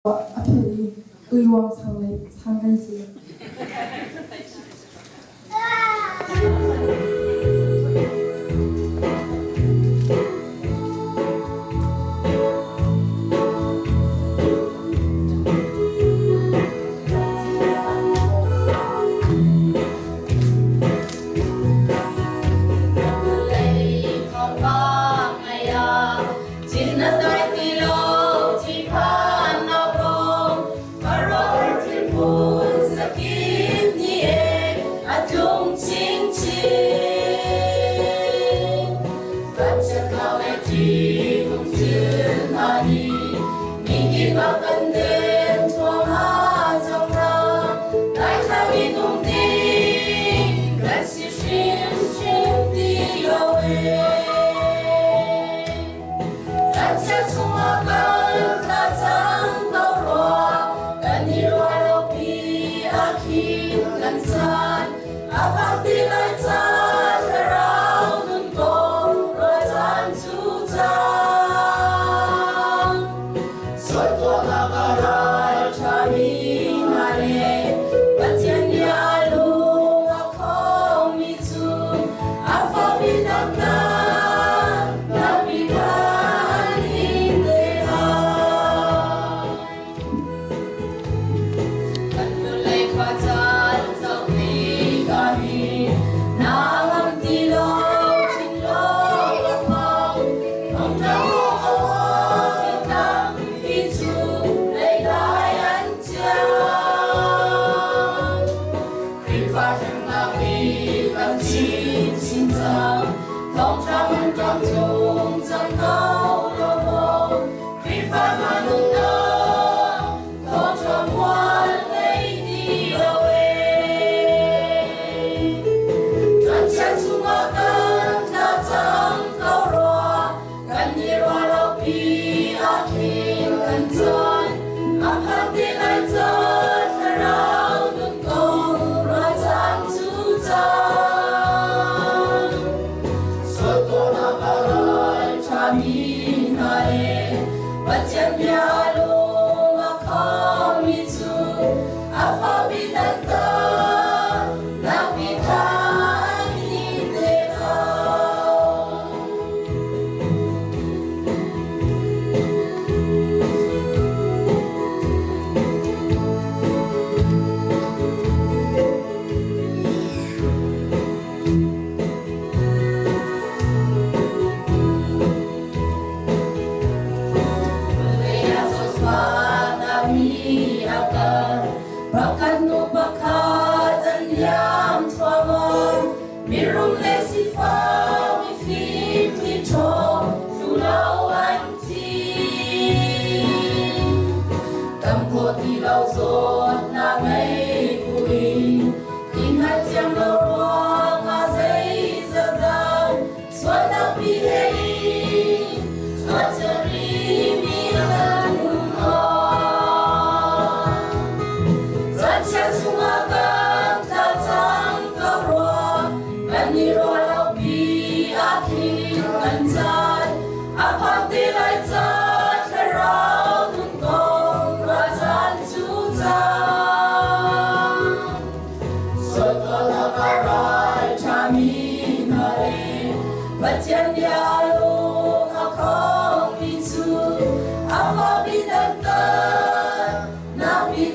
앞에 의왕 상가이지. Bahkan den tua trong ra đại thao đi tung đi đại sĩ xuyên xuyên đi away đại cha chung ở bên ta chẳng đâu rồi gần như loài lâu bi khi gần san apa đi lại cha phải rau nun cô rồi san chu cha thông trong trong chung trong câu đồ mộng khi phải mà nung nở thông trong one lady away chân chân chung ở gần đã trong câu rõ gần như loa lâu bi khi gần chân áp hạt đi lại chân phải rau đừng công rồi chẳng chú chân Bacan bialu makomi tu apa bidata nabi kani deka Bakat no bakat ang yam trawa Mirum lesifa mi fit mi cho Sulaw anti Tamko tilaw zot na ngay kui Inhat yang lorong azay zadang Swanak bihei Swatari mihan Bacan dialu ngakom itu apa bidata nabi